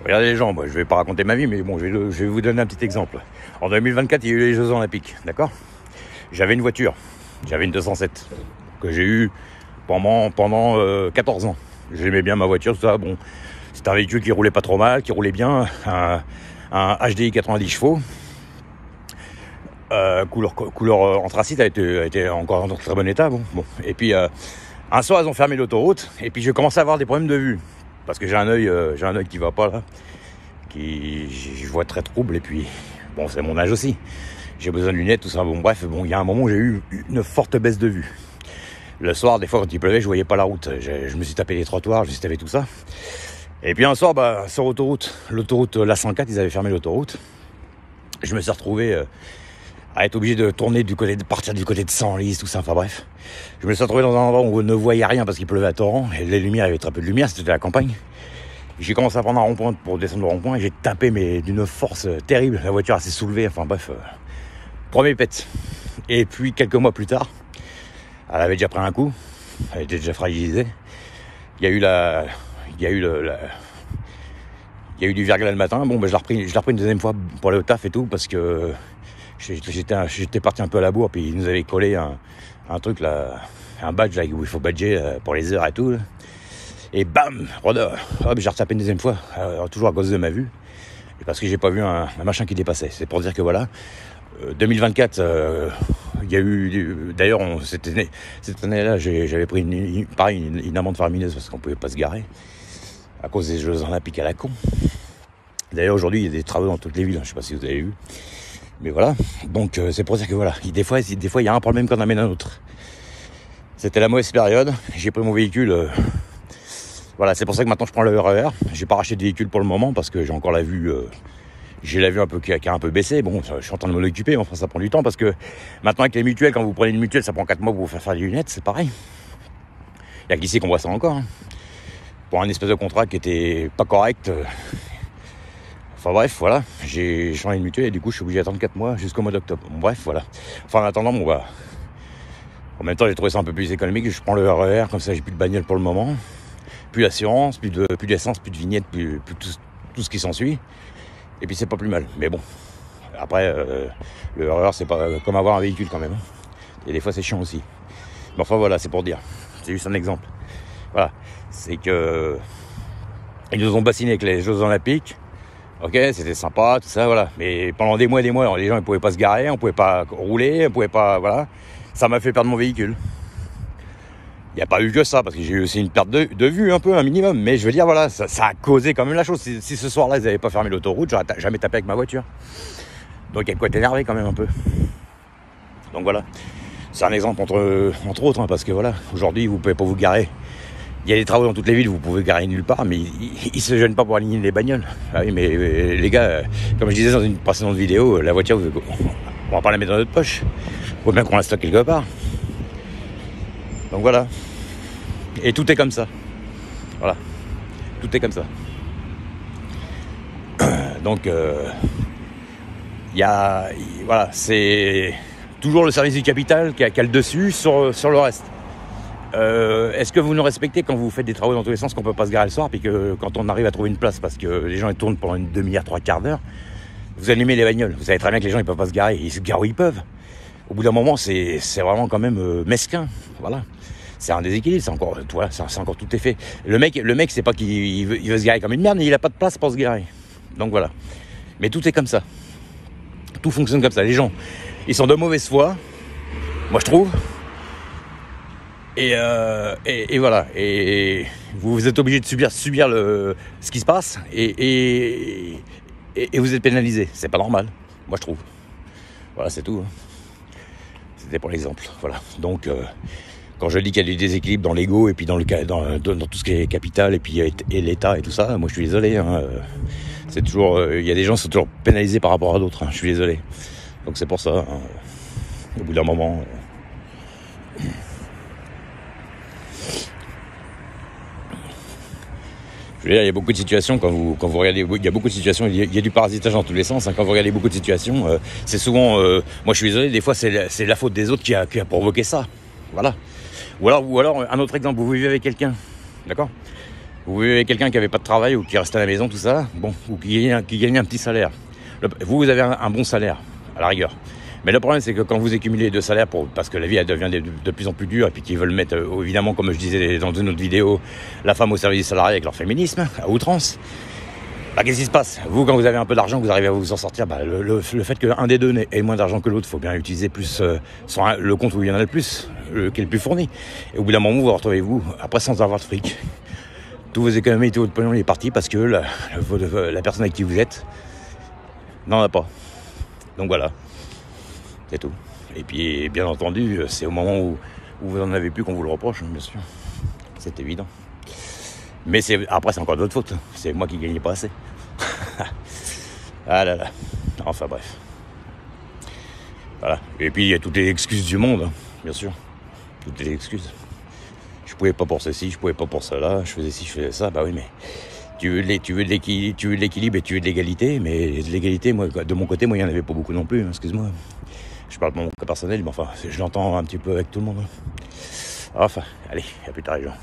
Regardez les gens, moi je vais pas raconter ma vie, mais bon, je vais vous donner un petit exemple. En 2024, il y a eu les Jeux Olympiques, d'accord? J'avais une voiture, j'avais une 207, que j'ai eue pendant 14 ans. J'aimais bien ma voiture, tout ça, bon. C'était un véhicule qui roulait pas trop mal, qui roulait bien, un HDI 90 chevaux. Couleur anthracite, a été encore en très bon état. Bon. Et puis un soir ils ont fermé l'autoroute et puis j'ai commencé à avoir des problèmes de vue parce que j'ai un œil qui va pas là, je vois très trouble et puis bon c'est mon âge aussi. J'ai besoin de lunettes, tout ça. Bon bref, bon il y a un moment où j'ai eu une forte baisse de vue. Le soir, des fois quand il pleuvait, je voyais pas la route. Je me suis tapé les trottoirs, je me suis tapé tout ça. Et puis un soir, sur l'autoroute l'A104, ils avaient fermé l'autoroute. Je me suis retrouvé à être obligé de partir du côté de Senlis, tout ça, enfin bref. Je me suis retrouvé dans un endroit où on ne voyait rien parce qu'il pleuvait à torrent, et les lumières, il y avait très peu de lumière, c'était la campagne. J'ai commencé à prendre un rond-point pour descendre le rond-point, et j'ai tapé, mais d'une force terrible. La voiture s'est soulevée, enfin bref, premier pète. Et puis, quelques mois plus tard, elle avait déjà pris un coup, elle était déjà fragilisée. Il y a eu du verglas le matin, bon, je l'ai repris une deuxième fois pour aller au taf et tout, parce que j'étais parti un peu à la bourre, puis ils nous avaient collé un truc là, un badge là où il faut badger pour les heures et tout là. Et bam, hop, j'ai retapé une deuxième fois, toujours à cause de ma vue, et parce que j'ai pas vu un machin qui dépassait. C'est pour dire que voilà, 2024, il y a eu, d'ailleurs cette année-là, j'avais pris une amende faramineuse parce qu'on pouvait pas se garer à cause des Jeux Olympiques à la con. D'ailleurs aujourd'hui il y a des travaux dans toutes les villes, je sais pas si vous avez vu. Mais voilà, donc c'est pour dire que voilà, des fois il y a un problème qu'on amène un autre. C'était la mauvaise période, j'ai pris mon véhicule, voilà, c'est pour ça que maintenant je prends le RER. J'ai pas racheté de véhicule pour le moment parce que j'ai encore la vue, j'ai la vue un peu qui a un peu baissé. Bon, je suis en train de m'en occuper, enfin ça prend du temps parce que maintenant avec les mutuelles, quand vous prenez une mutuelle, ça prend 4 mois pour vous faire des lunettes, c'est pareil. Il y a qu'ici qu'on voit ça encore, hein. Pour un espèce de contrat qui était pas correct. Enfin bref, voilà, j'ai changé de mutuelle et du coup je suis obligé d'attendre 4 mois jusqu'au mois d'octobre. Bon, bref, voilà. Enfin en attendant, bon bah, en même temps j'ai trouvé ça un peu plus économique, je prends le RER, comme ça j'ai plus de bagnole pour le moment, plus d'assurance, plus d'essence, plus de vignette, plus tout ce qui s'ensuit. Et puis c'est pas plus mal, mais bon, après le RER c'est pas comme avoir un véhicule quand même. Et des fois c'est chiant aussi. Mais enfin voilà, c'est pour dire, c'est juste un exemple. Voilà, c'est que ils nous ont bassiné avec les Jeux Olympiques. Ok, c'était sympa, tout ça, voilà. Mais pendant des mois, les gens ils pouvaient pas se garer, on pouvait pas rouler, on pouvait pas, voilà. Ça m'a fait perdre mon véhicule. Il n'y a pas eu que ça, parce que j'ai eu aussi une perte de vue un peu, un minimum. Mais je veux dire, voilà, ça a causé quand même la chose. Si ce soir-là, ils n'avaient pas fermé l'autoroute, j'aurais jamais tapé avec ma voiture. Donc il y a de quoi être énervé quand même un peu. Donc voilà, c'est un exemple entre autres, hein, parce que voilà, aujourd'hui, vous pouvez pas vous garer. Il y a des travaux dans toutes les villes, vous pouvez garer nulle part, mais ils se gênent pas pour aligner les bagnoles. Ah oui, mais les gars, comme je disais dans une précédente vidéo, la voiture, on va pas la mettre dans notre poche. Faut bien qu'on la stocke quelque part. Donc voilà. Et tout est comme ça. Voilà. Tout est comme ça. Donc, voilà, c'est toujours le service du capital qui a le dessus sur le reste. Est-ce que vous nous respectez quand vous faites des travaux dans tous les sens, qu'on peut pas se garer le soir, puis que quand on arrive à trouver une place parce que les gens ils tournent pendant une demi-heure, 3/4 d'heure, vous allumez les bagnoles. Vous savez très bien que les gens ils peuvent pas se garer, ils se garent où ils peuvent. Au bout d'un moment, c'est vraiment quand même mesquin. Voilà, c'est un déséquilibre, c'est encore tout est fait. Le mec c'est pas qu'il veut se garer comme une merde, mais il a pas de place pour se garer. Donc voilà. Mais tout est comme ça. Tout fonctionne comme ça. Les gens, ils sont de mauvaise foi, moi je trouve. Et voilà, et vous êtes obligé de subir ce qui se passe, et vous êtes pénalisé. C'est pas normal, moi je trouve. Voilà, c'est tout, hein. C'était pour l'exemple, voilà. Donc quand je dis qu'il y a du déséquilibre dans l'ego et puis dans tout ce qui est capital et l'État et tout ça, moi je suis désolé, hein. C'est toujours, il y a des gens qui sont toujours pénalisés par rapport à d'autres, hein. Je suis désolé. Donc c'est pour ça, hein. Au bout d'un moment. Je veux dire, il y a beaucoup de situations quand vous regardez, il y a beaucoup de situations, il y a du parasitage dans tous les sens, hein. Quand vous regardez beaucoup de situations, c'est souvent, moi je suis désolé, des fois c'est la faute des autres qui a provoqué ça, voilà. Ou alors un autre exemple, vous vivez avec quelqu'un, d'accord, Vous avez quelqu'un qui n'avait pas de travail ou qui restait à la maison, tout ça, bon, ou qui gagnait un petit salaire. Vous avez un bon salaire, à la rigueur. Mais le problème, c'est que quand vous accumulez 2 salaires, parce que la vie elle devient de plus en plus dure, et puis qu'ils veulent mettre, évidemment, comme je disais dans une autre vidéo, la femme au service salarié avec leur féminisme, à outrance, bah, qu'est-ce qui se passe? Vous, quand vous avez un peu d'argent, vous arrivez à vous en sortir, bah, le fait qu'un des deux ait moins d'argent que l'autre, il faut bien utiliser plus le compte où il y en a le plus, qui est le plus fourni. Et au bout d'un moment, vous retrouvez-vous, après, sans avoir de fric. Tous vos économies, tout votre pognon est parti parce que la personne avec qui vous êtes n'en a pas. Donc voilà. C'est tout. Et puis, bien entendu, c'est au moment où vous n'en avez plus qu'on vous le reproche, bien sûr. C'est évident. Mais après, c'est encore d'autres fautes. C'est moi qui ne gagnais pas assez. Ah là là. Enfin bref. Voilà. Et puis, il y a toutes les excuses du monde, hein, bien sûr. Toutes les excuses. Je pouvais pas pour ceci, je pouvais pas pour cela, je faisais ci, je faisais ça. Bah oui, mais tu veux de l'équilibre et tu veux de l'égalité. Mais de l'égalité, moi, de mon côté, moi, il n'y en avait pas beaucoup non plus, hein, excuse-moi. Je parle de mon cas personnel, mais enfin, je l'entends un petit peu avec tout le monde. Enfin, allez, à plus tard les gens.